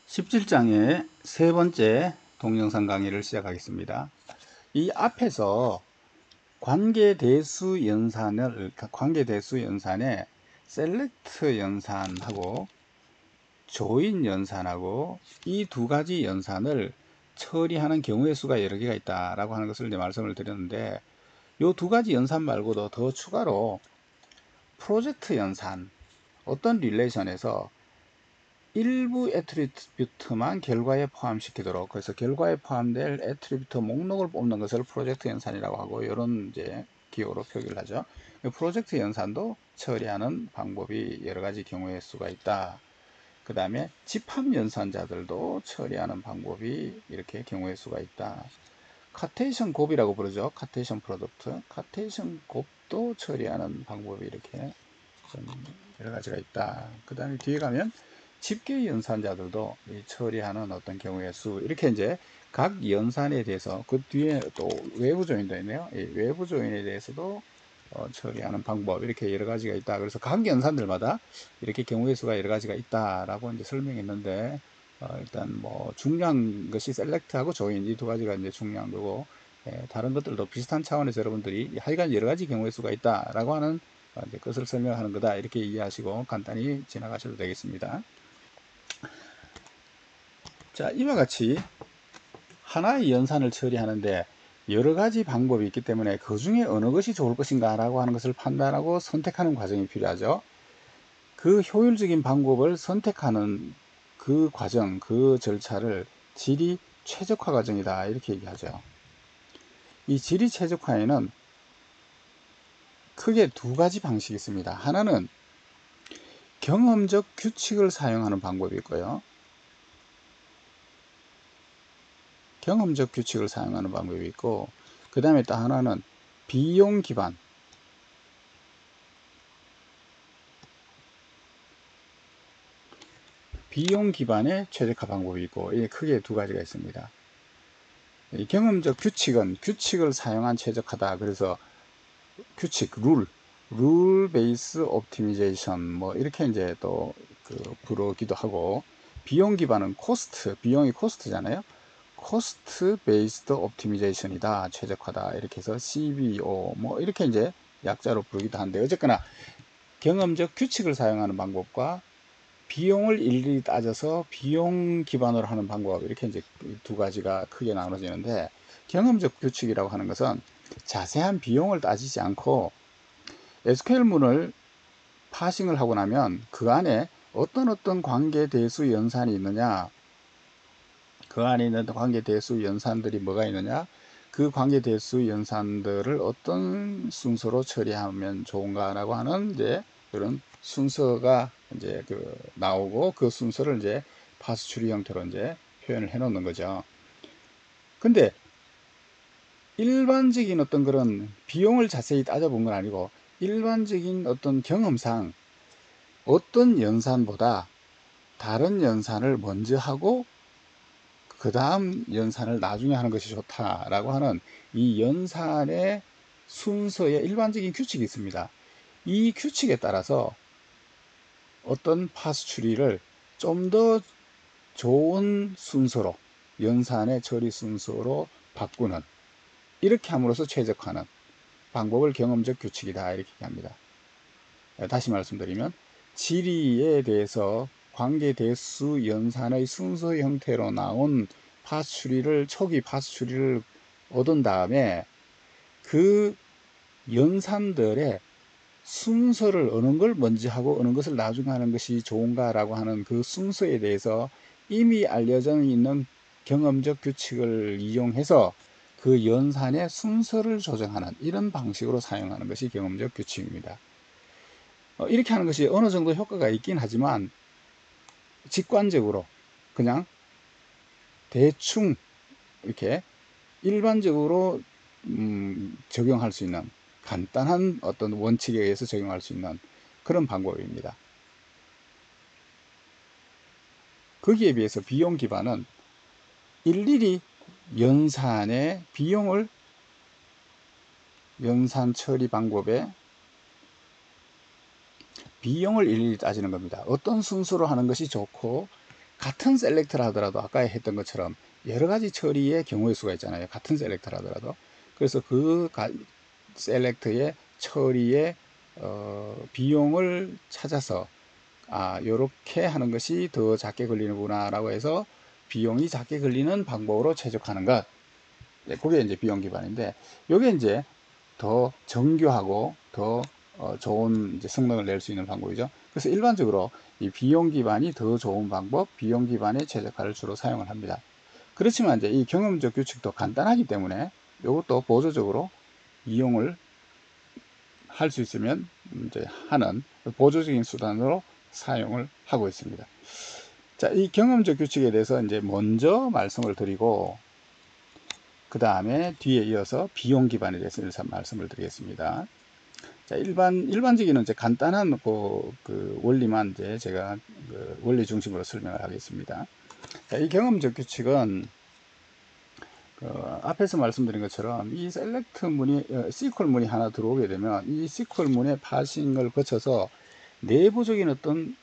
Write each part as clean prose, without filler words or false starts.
17장의 세 번째 동영상 강의를 시작하겠습니다. 이 앞에서 관계대수 연산에 셀렉트 연산하고 조인 연산하고 이 두 가지 연산을 처리하는 경우의 수가 여러 개가 있다라고 하는 것을 이제 말씀을 드렸는데, 이 두 가지 연산 말고도 더 추가로 프로젝트 연산, 어떤 릴레이션에서 일부 애트리뷰트만 결과에 포함시키도록, 그래서 결과에 포함될 애트리뷰트 목록을 뽑는 것을 프로젝트 연산이라고 하고, 이런 이제 기호로 표기를 하죠. 프로젝트 연산도 처리하는 방법이 여러 가지 경우의 수가 있다. 그 다음에 집합 연산자들도 처리하는 방법이 이렇게 경우의 수가 있다. 카테이션 곱이라고 부르죠. 카테이션 프로덕트, 카테이션 곱도 처리하는 방법이 이렇게 좀 여러 가지가 있다. 그 다음에 뒤에 가면 집계 연산자들도 처리하는 어떤 경우의 수, 이렇게 이제 각 연산에 대해서, 그 뒤에 또 외부 조인도 있네요. 이 외부 조인에 대해서도 처리하는 방법, 이렇게 여러 가지가 있다. 그래서 각 연산들마다 이렇게 경우의 수가 여러 가지가 있다라고 이제 설명했는데, 일단 뭐 중요한 것이 셀렉트하고 조인, 이 두 가지가 이제 중요한 거고, 다른 것들도 비슷한 차원에서 여러분들이 하여간 여러 가지 경우의 수가 있다라고 하는 이제 그것을 설명하는 거다, 이렇게 이해하시고 간단히 지나가셔도 되겠습니다. 자, 이와 같이 하나의 연산을 처리하는데 여러 가지 방법이 있기 때문에 그 중에 어느 것이 좋을 것인가 라고 하는 것을 판단하고 선택하는 과정이 필요하죠. 그 효율적인 방법을 선택하는 그 과정, 그 절차를 질의 최적화 과정이다, 이렇게 얘기하죠. 이 질의 최적화에는 크게 두 가지 방식이 있습니다. 하나는 경험적 규칙을 사용하는 방법이 있고요. 경험적 규칙을 사용하는 방법이 있고, 그 다음에 또 하나는 비용 기반의 최적화 방법이 있고, 이게 크게 두 가지가 있습니다. 이 경험적 규칙은 규칙을 사용한 최적화다. 그래서 규칙, 룰 베이스 옵티미제이션, 뭐 이렇게 이제 또 부르기도 하고, 비용 기반은 비용이 코스트잖아요. 코스트 베이스드 옵티미제이션이다, 최적화다, 이렇게 해서 CBO 뭐 이렇게 이제 약자로 부르기도 하는데, 어쨌거나 경험적 규칙을 사용하는 방법과 비용을 일일이 따져서 비용 기반으로 하는 방법, 이렇게 이제 두 가지가 크게 나눠지는데, 경험적 규칙이라고 하는 것은 자세한 비용을 따지지 않고 SQL문을 파싱을 하고 나면 그 안에 어떤 관계 대수 연산이 있느냐, 그 안에 있는 관계 대수 연산들이 뭐가 있느냐, 그 관계 대수 연산들을 어떤 순서로 처리하면 좋은가라고 하는 이제 그런 순서가 이제 나오고, 그 순서를 이제 파스 추리 형태로 이제 표현을 해 놓는 거죠. 근데 일반적인 어떤 그런 비용을 자세히 따져본 건 아니고, 일반적인 어떤 경험상 어떤 연산보다 다른 연산을 먼저 하고 그 다음 연산을 나중에 하는 것이 좋다라고 하는 이 연산의 순서에 일반적인 규칙이 있습니다. 이 규칙에 따라서 어떤 파스 추리를 좀 더 좋은 순서로, 연산의 처리 순서로 바꾸는, 이렇게 함으로써 최적화하는 방법을 경험적 규칙이다, 이렇게 합니다. 다시 말씀드리면 질의에 대해서 관계 대수 연산의 순서 형태로 나온 초기 파스 추리를 얻은 다음에 그 연산들의 순서를 어느 걸 먼저 하고 어느 것을 나중에 하는 것이 좋은가라고 하는 그 순서에 대해서 이미 알려져 있는 경험적 규칙을 이용해서 그 연산의 순서를 조정하는, 이런 방식으로 사용하는 것이 경험적 규칙입니다. 이렇게 하는 것이 어느 정도 효과가 있긴 하지만, 직관적으로 그냥 대충 이렇게 일반적으로 적용할 수 있는, 간단한 어떤 원칙에 의해서 적용할 수 있는 그런 방법입니다. 거기에 비해서 비용 기반은 일일이 연산의 비용을, 연산 처리 방법에 비용을 일일이 따지는 겁니다. 어떤 순서로 하는 것이 좋고 같은 셀렉트를 하더라도 아까 했던 것처럼 여러 가지 처리의 경우의 수가 있잖아요. 같은 셀렉트를 하더라도. 그래서 그 셀렉트의 처리의 비용을 찾아서 요렇게 하는 것이 더 작게 걸리는구나 라고 해서 비용이 작게 걸리는 방법으로 최적화하는 것. 그게 이제 비용 기반인데, 요게 이제 더 정교하고 더 좋은 이제 성능을 낼 수 있는 방법이죠. 그래서 일반적으로 이 비용 기반이 더 좋은 방법, 비용 기반의 최적화를 주로 사용을 합니다. 그렇지만 이제 이 경험적 규칙도 간단하기 때문에 이것도 보조적으로 이용을 할 수 있으면 이제 하는 보조적인 수단으로 사용을 하고 있습니다. 자, 이 경험적 규칙에 대해서 이제 먼저 말씀을 드리고, 그 다음에 뒤에 이어서 비용 기반에 대해서 말씀을 드리겠습니다. 자, 일반적인 이제 간단한 그 원리만 이제 제가 그 원리 중심으로 설명을 하겠습니다. 자, 이 경험적 규칙은 앞에서 말씀드린 것처럼 이 셀렉트 문이 SQL 문이 하나 들어오게 되면 이 SQL 문의 파싱을 거쳐서 내부적인 어떤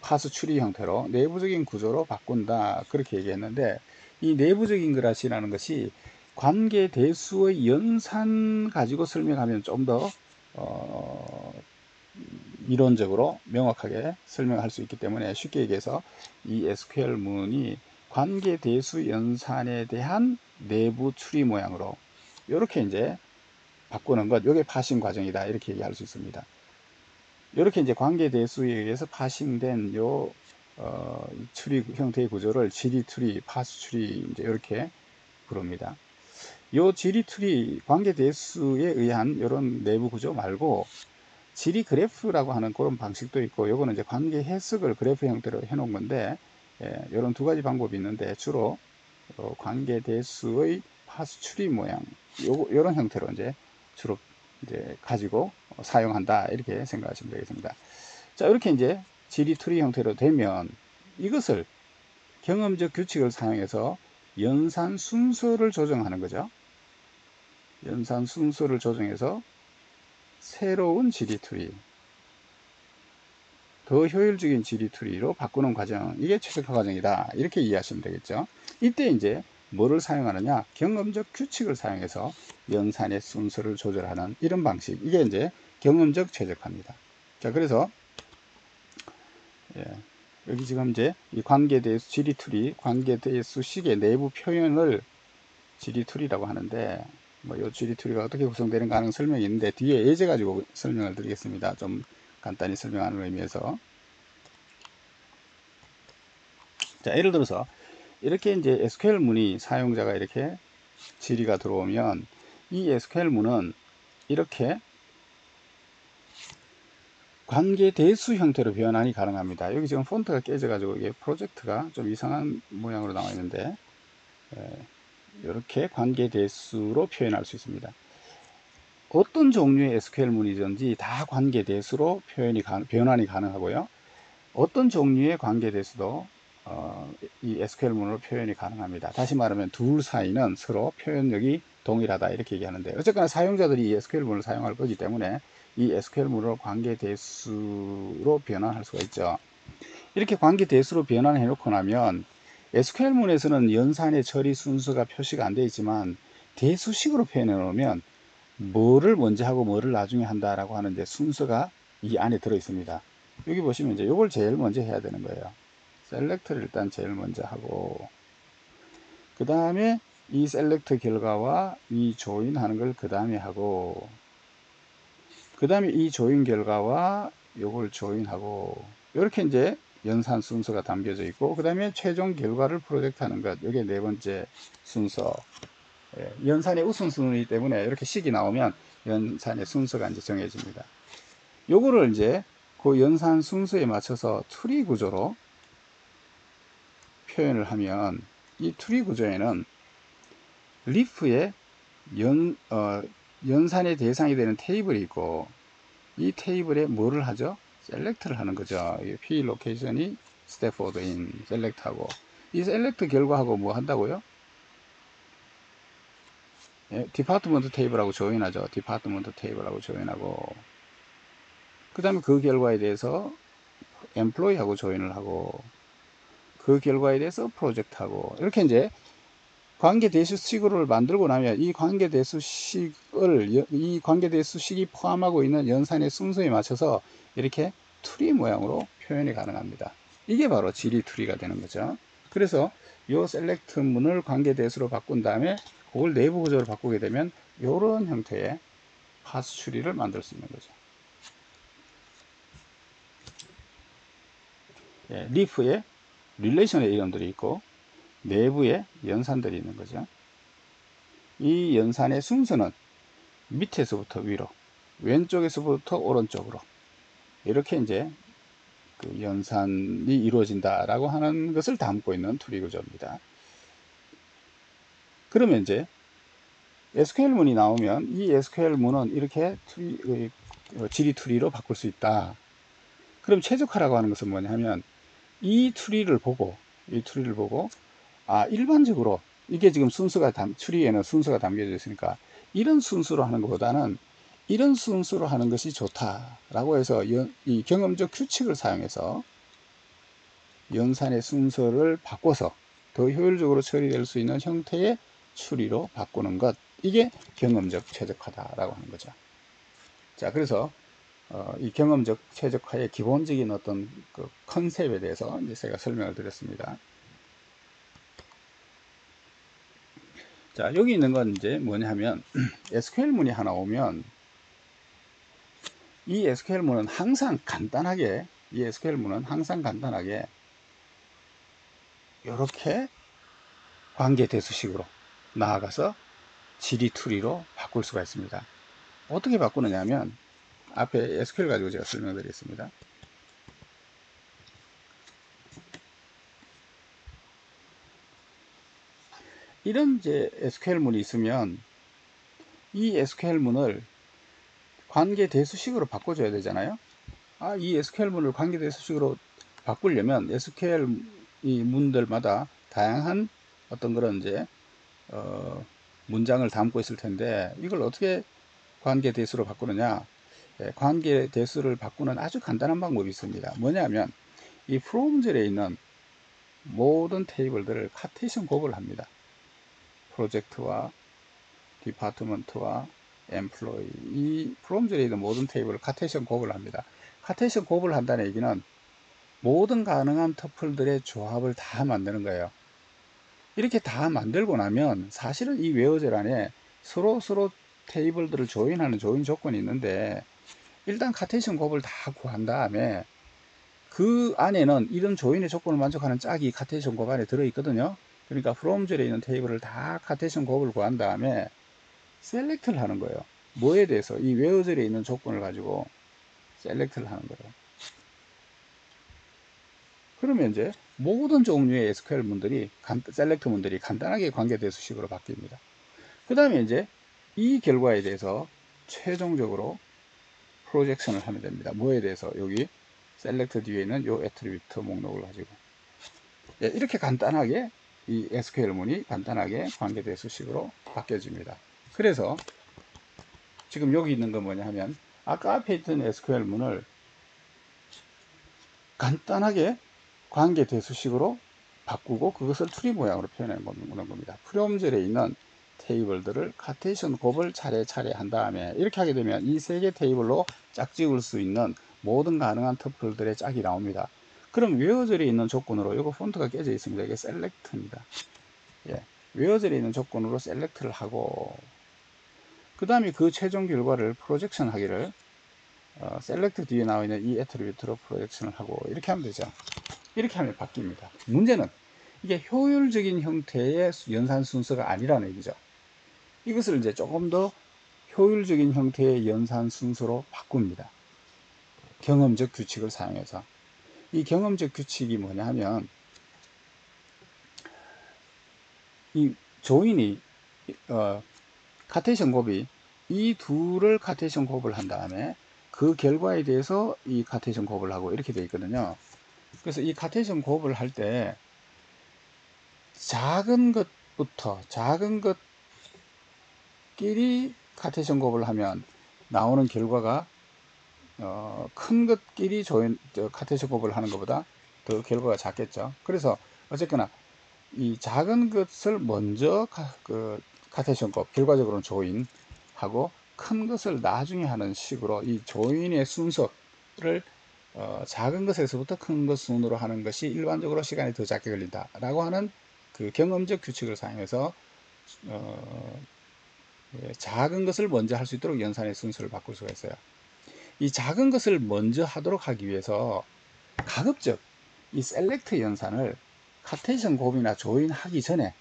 파스 추리 형태로 내부적인 구조로 바꾼다, 그렇게 얘기했는데, 이 내부적인 그라시라는 것이 관계 대수의 연산 가지고 설명하면 좀 더 이론적으로 명확하게 설명할 수 있기 때문에, 쉽게 얘기해서 이 SQL 문이 관계 대수 연산에 대한 내부 추리 모양으로 이렇게 이제 바꾸는 것, 이게 파싱 과정이다, 이렇게 얘기할 수 있습니다. 이렇게 이제 관계 대수에 의해서 파싱된 추리 형태의 구조를 지리 추리, 파스 추리, 이제 이렇게 부릅니다. 요 지리 추리, 관계 대수에 의한 이런 내부 구조 말고 지리 그래프라고 하는 그런 방식도 있고, 요거는 이제 관계 해석을 그래프 형태로 해 놓은 건데, 이런 두 가지 방법이 있는데, 주로 관계 대수의 파스 추리 모양, 요런 형태로 이제 주로 이제 가지고 사용한다, 이렇게 생각하시면 되겠습니다. 자, 이렇게 이제 지리 트리 형태로 되면 이것을 경험적 규칙을 사용해서 연산 순서를 조정하는 거죠. 연산 순서를 조정해서 새로운 지리 트리, 더 효율적인 지리 트리로 바꾸는 과정, 이게 최적화 과정이다, 이렇게 이해하시면 되겠죠. 이때 이제 뭐를 사용하느냐, 경험적 규칙을 사용해서 연산의 순서를 조절하는 이런 방식, 이게 이제 경험적 최적화입니다. 자, 그래서 여기 지금 이제 이 관계대수 지리투리, 관계대수식의 내부 표현을 지리투리라고 하는데, 뭐 이 지리투리가 어떻게 구성되는가 하는 설명이 있는데, 뒤에 예제 가지고 설명을 드리겠습니다. 좀 간단히 설명하는 의미에서. 자, 예를 들어서 이렇게 이제 SQL 문이 사용자가 이렇게 질의가 들어오면, 이 SQL 문은 이렇게 관계 대수 형태로 변환이 가능합니다. 여기 지금 폰트가 깨져가지고 이게 프로젝트가 좀 이상한 모양으로 나와 있는데, 이렇게 관계 대수로 표현할 수 있습니다. 어떤 종류의 SQL 문이든지 다 관계 대수로 변환이 가능하고요. 어떤 종류의 관계 대수도 이 SQL 문으로 표현이 가능합니다. 다시 말하면 둘 사이는 서로 표현력이 동일하다, 이렇게 얘기하는데, 어쨌거나 사용자들이 이 SQL 문을 사용할 거기 때문에 이 SQL 문을 관계 대수로 변환할 수가 있죠. 이렇게 관계 대수로 변환해 놓고 나면 SQL 문에서는 연산의 처리 순서가 표시가 안 되어 있지만, 대수식으로 표현해 놓으면 뭐를 먼저 하고 뭐를 나중에 한다라고 하는 이제 순서가 이 안에 들어 있습니다. 여기 보시면 이제 이걸 제일 먼저 해야 되는 거예요. 셀렉트를 일단 제일 먼저 하고, 그 다음에 이 셀렉트 결과와 이 조인 하는 걸 그 다음에 하고, 그 다음에 이 조인 결과와 요걸 조인하고, 이렇게 이제 연산 순서가 담겨져 있고, 그 다음에 최종 결과를 프로젝트 하는 것, 이게 네 번째 순서. 연산의 우선순위이기 때문에 이렇게 식이 나오면 연산의 순서가 이제 정해집니다. 요거를 이제 그 연산 순서에 맞춰서 트리 구조로 표현을 하면, 이 트리 구조에는 리프에 연산의 대상이 되는 테이블이 있고, 이 테이블에 뭐를 하죠? 셀렉트를 하는 거죠. P 로케이션이 스태포드인 셀렉트하고, 이 셀렉트 결과하고 뭐 한다고요? 디파트먼트 테이블하고 조인하죠. 디파트먼트 테이블하고 조인하고, 그 다음에 그 결과에 대해서 employee하고 조인을 하고 그 결과에 대해서 프로젝트하고 이렇게 이제 관계대수식을 만들고 나면 이 관계대수식이 포함하고 있는 연산의 순서에 맞춰서 이렇게 트리 모양으로 표현이 가능합니다. 이게 바로 지리 트리가 되는 거죠. 그래서 이 셀렉트 문을 관계대수로 바꾼 다음에 그걸 내부 구조로 바꾸게 되면 이런 형태의 파스 추리를 만들 수 있는 거죠. 예, 리프에 릴레이션의 이름들이 있고 내부에 연산들이 있는 거죠. 이 연산의 순서는 밑에서부터 위로, 왼쪽에서부터 오른쪽으로 이렇게 이제 그 연산이 이루어진다라고 하는 것을 담고 있는 트리 구조입니다. 그러면 이제 SQL문이 나오면 이 SQL문은 이렇게 지리 트리로 바꿀 수 있다. 그럼 최적화라고 하는 것은 뭐냐면 이 트리를 보고 일반적으로 이게 지금 트리에는 순서가 담겨져 있으니까 이런 순서로 하는 것보다는 이런 순서로 하는 것이 좋다라고 해서 이 경험적 규칙을 사용해서 연산의 순서를 바꿔서 더 효율적으로 처리될 수 있는 형태의 추리로 바꾸는 것, 이게 경험적 최적화다라고 하는 거죠. 자, 그래서 이 경험적 최적화의 기본적인 어떤 그 컨셉에 대해서 이제 제가 설명을 드렸습니다. 자, 여기 있는 건 이제 뭐냐면 SQL문이 하나 오면 이 SQL문은 항상 간단하게 이렇게 관계 대수식으로 나아가서 지리 트리로 바꿀 수가 있습니다. 어떻게 바꾸느냐면 앞에 SQL 가지고 제가 설명드리겠습니다. 이런 이제 SQL문이 있으면 이 SQL문을 관계 대수식으로 바꿔줘야 되잖아요. 이 SQL문을 관계 대수식으로 바꾸려면 SQL 이 문들마다 다양한 어떤 그런 이제 문장을 담고 있을 텐데 이걸 어떻게 관계 대수로 바꾸느냐? 관계 대수를 바꾸는 아주 간단한 방법이 있습니다. 뭐냐면 이 프롬젤에 있는 모든 테이블들을 카테이션 곱을 합니다. 프로젝트와 디파트먼트와 엠플로이, 이 프롬젤에 있는 모든 테이블을 카테이션 곱을 합니다. 카테이션 곱을 한다는 얘기는 모든 가능한 터플들의 조합을 다 만드는 거예요. 이렇게 다 만들고 나면 사실은 이 웨어젤 안에 서로 테이블들을 조인하는 조인 조건이 있는데 일단 카테이션 곱을 다 구한 다음에 그 안에는 이런 조인의 조건을 만족하는 짝이 카테이션 곱 안에 들어있거든요. 그러니까 프롬젤에 있는 테이블을 다 카테이션 곱을 구한 다음에 셀렉트를 하는 거예요. 뭐에 대해서? 이 웨어젤에 있는 조건을 가지고 셀렉트를 하는 거예요. 그러면 이제 모든 종류의 SQL 문들이 셀렉트 문들이 간단하게 관계대수식으로 바뀝니다. 그 다음에 이제 이 결과에 대해서 최종적으로 프로젝션을 하면 됩니다. 뭐에 대해서? 여기 셀렉트 뒤에 있는 요 애트리뷰트 목록을 가지고 이렇게 간단하게 이 SQL문이 간단하게 관계대수식으로 바뀌어집니다. 그래서 지금 여기 있는 건 뭐냐 하면 아까 앞에 있던 SQL문을 간단하게 관계대수식으로 바꾸고 그것을 트리 모양으로 표현해 보는 겁니다. 프롬젤에 있는 테이블들을 카테이션 곱을 차례차례 한 다음에 이렇게 하게 되면 이 세 개 테이블로 짝지을 수 있는 모든 가능한 터플들의 짝이 나옵니다. 그럼 웨어젤에 있는 조건으로 이거 폰트가 깨져 있습니다. 이게 셀렉트입니다. 웨어젤에 있는 조건으로 셀렉트를 하고 그 다음에 그 최종 결과를 프로젝션 하기를 셀렉트 뒤에 나와 있는 이 애트리뷰트로 프로젝션을 하고 이렇게 하면 되죠. 이렇게 하면 바뀝니다. 문제는 이게 효율적인 형태의 연산 순서가 아니라는 얘기죠. 이것을 이제 조금 더 효율적인 형태의 연산 순서로 바꿉니다. 경험적 규칙을 사용해서. 이 경험적 규칙이 뭐냐 하면 이 조인이 카테이션 곱이 이 둘을 카테이션 곱을 한 다음에 그 결과에 대해서 이 카테이션 곱을 하고 이렇게 되어 있거든요. 그래서 이 카테이션 곱을 할 때 작은 것끼리 카테이션 곱을 하면 나오는 결과가 큰 것끼리 카테이션 곱을 하는 것보다 더 결과가 작겠죠. 그래서 어쨌거나 이 작은 것을 먼저 카테이션 곱, 결과적으로는 조인하고 큰 것을 나중에 하는 식으로 이 조인의 순서를 작은 것에서부터 큰 것 순으로 하는 것이 일반적으로 시간이 더 작게 걸린다 라고 하는 그 경험적 규칙을 사용해서 작은 것을 먼저 할 수 있도록 연산의 순서를 바꿀 수가 있어요. 이 작은 것을 먼저 하도록 하기 위해서 가급적 이 셀렉트 연산을 카테이션 곱이나 조인하기 전에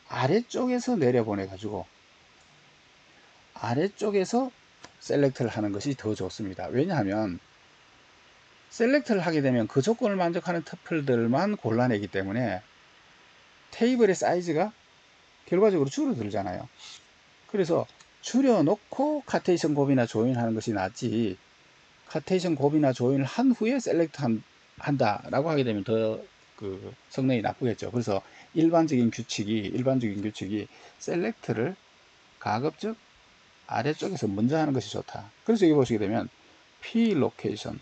아래쪽에서 내려보내 가지고 아래쪽에서 셀렉트를 하는 것이 더 좋습니다. 왜냐하면 셀렉트를 하게 되면 그 조건을 만족하는 터플들만 골라내기 때문에 테이블의 사이즈가 결과적으로 줄어들잖아요. 그래서 줄여놓고 카테이션 곱이나 조인하는 것이 낫지, 카테이션 곱이나 조인을 한 후에 셀렉트 한다라고 하게 되면 더 그 성능이 나쁘겠죠. 그래서 일반적인 규칙이 셀렉트를 가급적 아래쪽에서 먼저 하는 것이 좋다. 그래서 여기 보시게 되면 P 로케이션,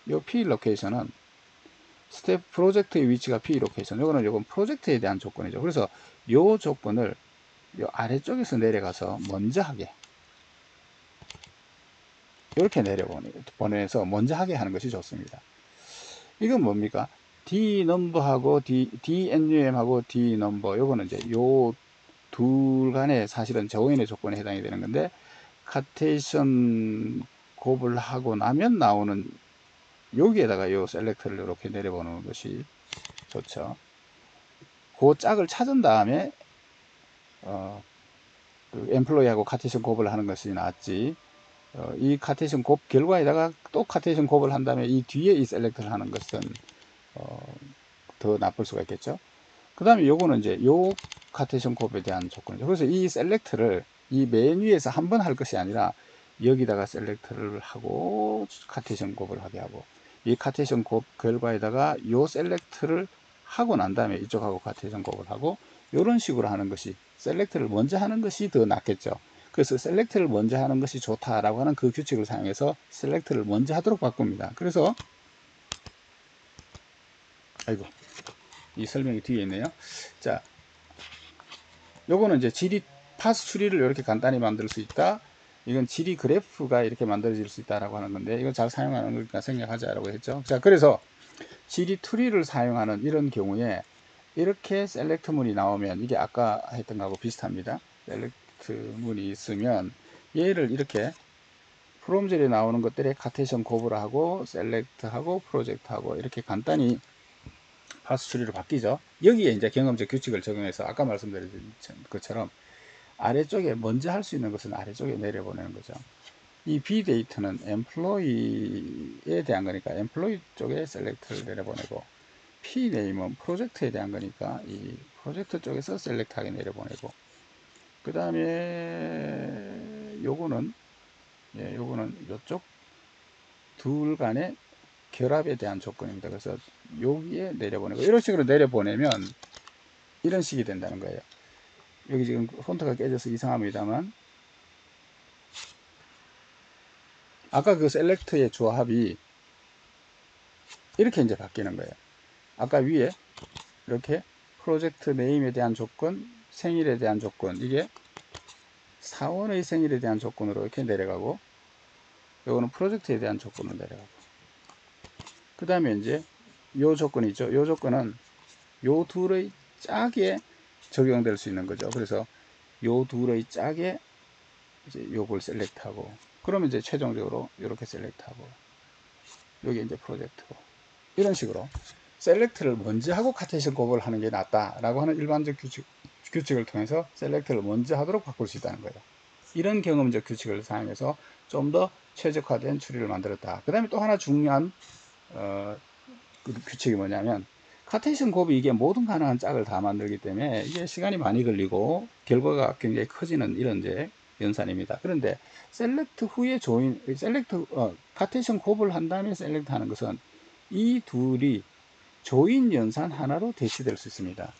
이 P 로케이션은 스텝 프로젝트의 위치가 P 로케이션, 요건 프로젝트에 대한 조건이죠. 그래서 요 조건을 요 아래쪽에서 내려가서 먼저 하게, 이렇게 내려보내서 먼저 하게 하는 것이 좋습니다. 이건 뭡니까? D 넘버하고 DNUM하고 D 넘버, 요거는 이제 요 둘 간에 사실은 조인의 조건에 해당이 되는 건데, 카테이션 곱을 하고 나면 나오는 여기에다가 요 셀렉터를 이렇게 내려보는 것이 좋죠. 그 짝을 찾은 다음에 그 엠플로이하고 카테이션 곱을 하는 것이 낫지, 이 카테이션 곱 결과에다가 또 카테이션 곱을 한 다음에 이 뒤에 이 셀렉트를 하는 것은 더 나쁠 수가 있겠죠. 그 다음에 요거는 이제 요 카테이션 곱에 대한 조건이죠. 그래서 이 셀렉트를 이 메뉴에서 한 번 할 것이 아니라 여기다가 셀렉트를 하고 카테이션 곱을 하게 하고, 이 카테이션 곱 결과에다가 요 셀렉트를 하고 난 다음에 이쪽하고 카테이션 곱을 하고, 요런 식으로 하는 것이, 셀렉트를 먼저 하는 것이 더 낫겠죠. 그래서 셀렉트를 먼저 하는 것이 좋다라고 하는 그 규칙을 사용해서 셀렉트를 먼저 하도록 바꿉니다. 그래서 아이고, 이 설명이 뒤에 있네요. 자, 요거는 이제 지리 파스 추리를 이렇게 간단히 만들 수 있다. 이건 지리 그래프가 이렇게 만들어질 수 있다라고 하는 건데, 이걸 잘 사용하는 거니까 생략하자라고 했죠. 자, 그래서 지리 트리를 사용하는 이런 경우에 이렇게 셀렉트 문이 나오면, 이게 아까 했던 거하고 비슷합니다. 셀렉트 문이 있으면 얘를 이렇게 프롬젤에 나오는 것들에 카테이션 곱을 하고 셀렉트하고 프로젝트하고 이렇게 간단히 파스 추리로 바뀌죠. 여기에 이제 경험적 규칙을 적용해서 아까 말씀드린 것처럼 아래쪽에 먼저 할 수 있는 것은 아래쪽에 내려보내는 거죠. 이 B 데이터는 엠플로이에 대한 거니까 엠플로이 쪽에 셀렉트를 내려보내고, P 네임은 프로젝트에 대한 거니까 이 프로젝트 쪽에서 셀렉트하게 내려보내고, 그 다음에 요거는 요쪽 둘 간의 결합에 대한 조건입니다. 그래서 여기에 내려보내고, 이런 식으로 내려보내면 이런 식이 된다는 거예요. 여기 지금 폰트가 깨져서 이상합니다만, 아까 그 셀렉트의 조합이 이렇게 이제 바뀌는 거예요. 아까 위에 이렇게 프로젝트 네임에 대한 조건, 생일에 대한 조건, 이게 사원의 생일에 대한 조건으로 이렇게 내려가고, 요거는 프로젝트에 대한 조건으로 내려가고, 그 다음에 이제 요 조건이 있죠. 요 조건은 요 둘의 짝에 적용될 수 있는 거죠. 그래서 요 둘의 짝에 이제 요걸 셀렉트하고, 그러면 이제 최종적으로 이렇게 셀렉트하고, 여기 이제 프로젝트고, 이런 식으로 셀렉트를 먼저 하고 카테이션 곱을 하는 게 낫다라고 하는 일반적 규칙을 통해서 셀렉트를 먼저 하도록 바꿀 수 있다는 거예요. 이런 경험적 규칙을 사용해서 좀 더 최적화된 추리를 만들었다. 그 다음에 또 하나 중요한 그 규칙이 뭐냐면, 카테이션 곱이 이게 모든 가능한 짝을 다 만들기 때문에 이게 시간이 많이 걸리고 결과가 굉장히 커지는 이런 이제 연산입니다. 그런데 셀렉트 후에 카테이션 곱을 한 다음에 셀렉트 하는 것은 이 둘이 조인 연산 하나로 대치될 수 있습니다.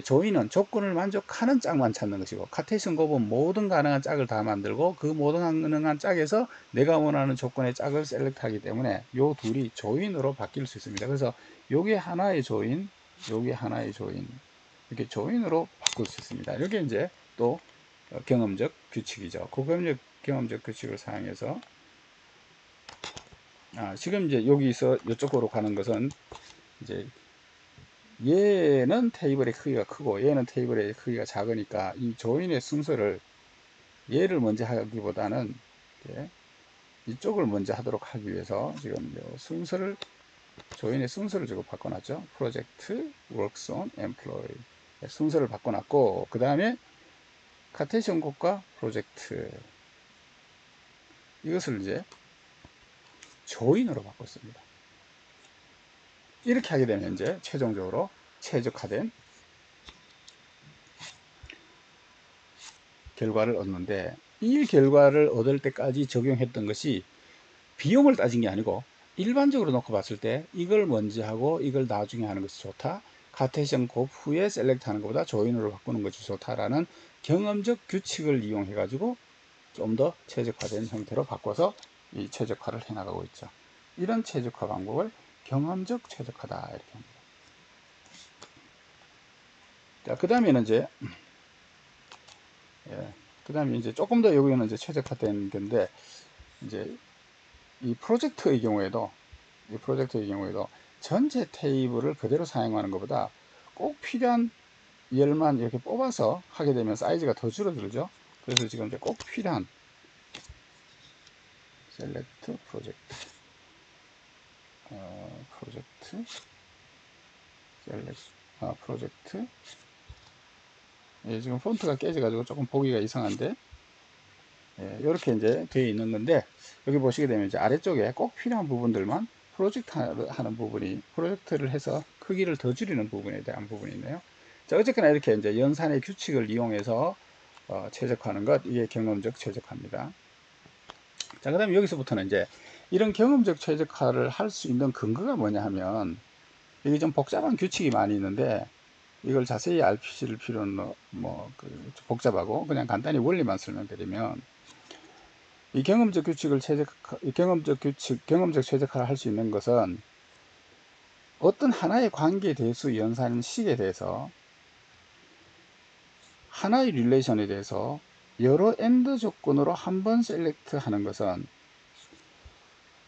조인은 조건을 만족하는 짝만 찾는 것이고, 카테이션 곱은 모든 가능한 짝을 다 만들고 그 모든 가능한 짝에서 내가 원하는 조건의 짝을 셀렉트하기 때문에 요 둘이 조인으로 바뀔 수 있습니다. 그래서 요게 하나의 조인, 요게 하나의 조인, 이렇게 조인으로 바꿀 수 있습니다. 이게 이제 또 경험적 규칙이죠. 고경적 경험적 규칙을 사용해서 지금 이제 여기서 이쪽으로 가는 것은 이제 얘는 테이블의 크기가 크고 얘는 테이블의 크기가 작으니까 이 조인의 순서를 얘를 먼저 하기보다는 이쪽을 먼저 하도록 하기 위해서 지금 순서를 조인의 순서를 지금 바꿔놨죠. 프로젝트, works on, employee 순서를 바꿔놨고, 그 다음에 카테이션 곱과 프로젝트 이것을 이제 조인으로 바꿨습니다. 이렇게 하게 되면 이제 최종적으로 최적화된 결과를 얻는데, 이 결과를 얻을 때까지 적용했던 것이 비용을 따진 게 아니고 일반적으로 놓고 봤을 때 이걸 먼저 하고 이걸 나중에 하는 것이 좋다, 카테이션 곱 후에 셀렉트 하는 것보다 조인으로 바꾸는 것이 좋다라는 경험적 규칙을 이용해 가지고 좀 더 최적화된 형태로 바꿔서 이 최적화를 해 나가고 있죠. 이런 최적화 방법을 경험적 최적화다 이렇게 합니다. 자, 그 다음에는 이제 조금 더 여기는 이제 최적화된 건데, 이제 이 프로젝트의 경우에도 전체 테이블을 그대로 사용하는 것보다 꼭 필요한 열만 이렇게 뽑아서 하게 되면 사이즈가 더 줄어들죠. 그래서 지금 이제 꼭 필요한 셀렉트 프로젝트 프로젝트 지금 폰트가 깨져가지고 조금 보기가 이상한데, 이렇게 이제 되어 있는 건데, 여기 보시게 되면 이제 아래쪽에 꼭 필요한 부분들만 프로젝트를 해서 크기를 더 줄이는 부분에 대한 부분이 있네요. 자, 어쨌거나 이렇게 이제 연산의 규칙을 이용해서 최적화하는 것, 이게 경험적 최적화입니다. 자, 그 다음에 여기서부터는 이제 이런 경험적 최적화를 할 수 있는 근거가 뭐냐 하면, 이게 좀 복잡한 규칙이 많이 있는데 이걸 자세히 알실 필요는 복잡하고 그냥 간단히 원리만 설명드리면, 이 경험적 최적화를 할 수 있는 것은 어떤 하나의 관계 대수 연산식에 대해서, 하나의 릴레이션에 대해서 여러 엔드 조건으로 한 번 셀렉트 하는 것은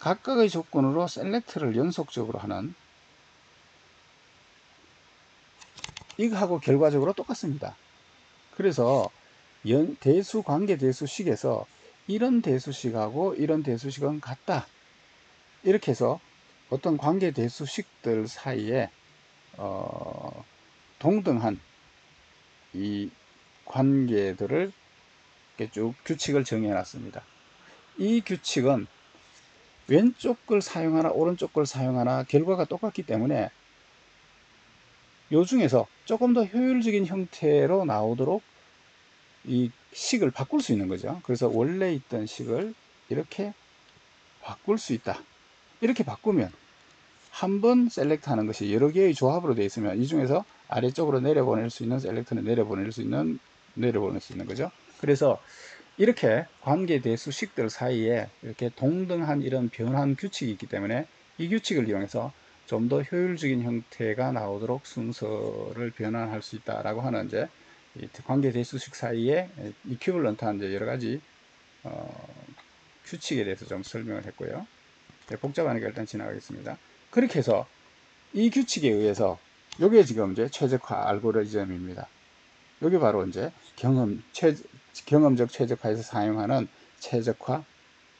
각각의 조건으로 셀렉트를 연속적으로 하는, 이거하고 결과적으로 똑같습니다. 그래서 대수 관계 대수식에서 이런 대수식하고 이런 대수식은 같다, 이렇게 해서 어떤 관계 대수식들 사이에 동등한 이 관계들을 이렇게 쭉 규칙을 정해 놨습니다. 이 규칙은 왼쪽 걸 사용하나 오른쪽 걸 사용하나 결과가 똑같기 때문에 요 중에서 조금 더 효율적인 형태로 나오도록 이 식을 바꿀 수 있는 거죠. 그래서 원래 있던 식을 이렇게 바꿀 수 있다. 이렇게 바꾸면 한 번 셀렉트 하는 것이 여러 개의 조합으로 되어 있으면 이 중에서 아래쪽으로 내려보낼 수 있는 셀렉트는 내려보낼 수 있는 거죠. 그래서 이렇게 관계 대수식들 사이에 이렇게 동등한 이런 변환 규칙이 있기 때문에 이 규칙을 이용해서 좀 더 효율적인 형태가 나오도록 순서를 변환할 수 있다라고 하는 이제 이 관계 대수식 사이에 이퀴벌런트한 이제 여러 가지 규칙에 대해서 좀 설명을 했고요. 복잡하니까 일단 지나가겠습니다. 그렇게 해서 이 규칙에 의해서 이게 지금 이제 최적화 알고리즘입니다. 여기 바로 이제 경험적 최적화에서 사용하는 최적화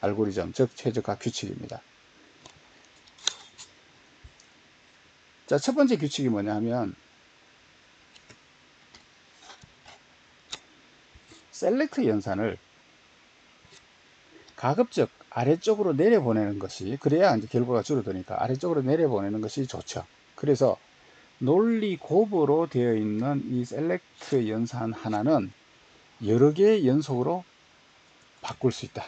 알고리즘, 즉 최적화 규칙입니다. 자, 첫 번째 규칙이 뭐냐 하면 셀렉트 연산을 가급적 아래쪽으로 내려보내는 것이, 그래야 이제 결과가 줄어드니까 아래쪽으로 내려보내는 것이 좋죠. 그래서 논리 곱으로 되어 있는 이 셀렉트 연산 하나는 여러 개의 연속으로 바꿀 수 있다.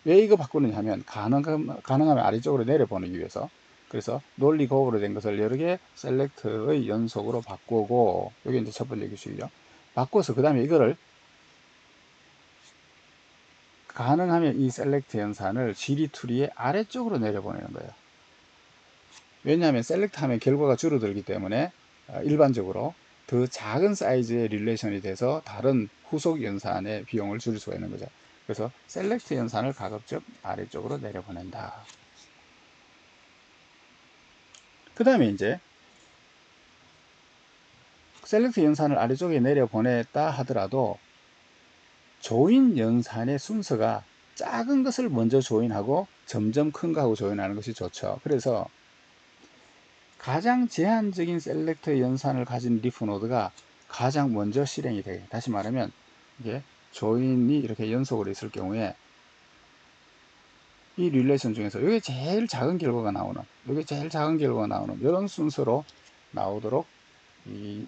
왜 이거 바꾸느냐 하면 가능하면 아래쪽으로 내려보내기 위해서. 그래서 논리 고으로 된 것을 여러 개 셀렉트의 연속으로 바꾸고, 이게 이제 첫 번째 규칙이죠. 바꿔서 그 다음에 이거를 가능하면 이 셀렉트 연산을 GD투리의 아래쪽으로 내려보내는 거예요. 왜냐하면 셀렉트 하면 결과가 줄어들기 때문에 일반적으로 더 작은 사이즈의 릴레이션이 돼서 다른 후속 연산의 비용을 줄일 수가 있는 거죠. 그래서 셀렉트 연산을 가급적 아래쪽으로 내려보낸다. 그 다음에 이제 셀렉트 연산을 아래쪽에 내려보냈다 하더라도 조인 연산의 순서가 작은 것을 먼저 조인하고 점점 큰 거하고 조인하는 것이 좋죠. 그래서 가장 제한적인 셀렉터 연산을 가진 리프 노드가 가장 먼저 실행이 돼요. 다시 말하면 이게 조인이 이렇게 연속으로 있을 경우에 이 릴레이션 중에서 이게 제일 작은 결과가 나오는, 이게 제일 작은 결과가 나오는 이런 순서로 나오도록 이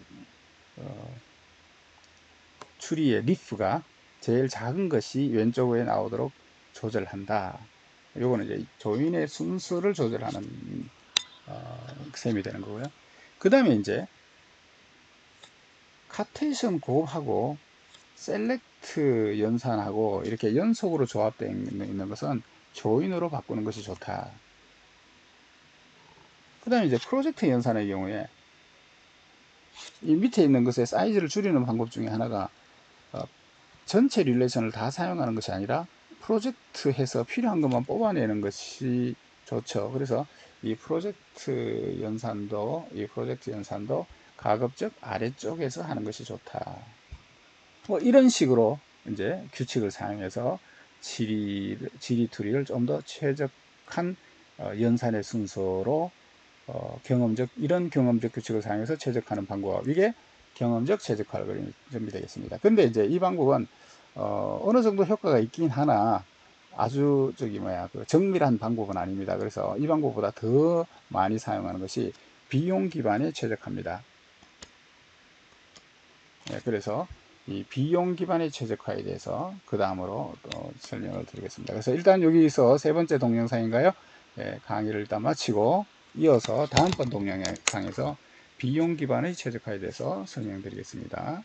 추리의 리프가 제일 작은 것이 왼쪽에 나오도록 조절한다. 요거는 이제 조인의 순서를 조절하는 셈이 되는 거고요. 그 다음에 이제 카테이션 곱하고 셀렉트 연산하고 이렇게 연속으로 조합되어 있는 것은 조인으로 바꾸는 것이 좋다. 그 다음에 이제 프로젝트 연산의 경우에 이 밑에 있는 것의 사이즈를 줄이는 방법 중에 하나가 전체 릴레이션을 다 사용하는 것이 아니라 프로젝트해서 필요한 것만 뽑아내는 것이 좋죠. 그래서 이 프로젝트 연산도 가급적 아래쪽에서 하는 것이 좋다. 뭐 이런 식으로 이제 규칙을 사용해서 지리투리를 좀 더 최적한 연산의 순서로 이런 경험적 규칙을 사용해서 최적화하는 방법, 이게 경험적 최적화 알고리즘이 되겠습니다. 근데 이제 이 방법은 어느 정도 효과가 있긴 하나 아주 정밀한 방법은 아닙니다. 그래서 이 방법보다 더 많이 사용하는 것이 비용 기반의 최적화입니다. 네, 그래서 이 비용 기반의 최적화에 대해서 그 다음으로 또 설명을 드리겠습니다. 그래서 일단 여기서 세 번째 동영상인가요? 네, 강의를 일단 마치고 이어서 다음번 동영상에서 비용 기반의 최적화에 대해서 설명드리겠습니다.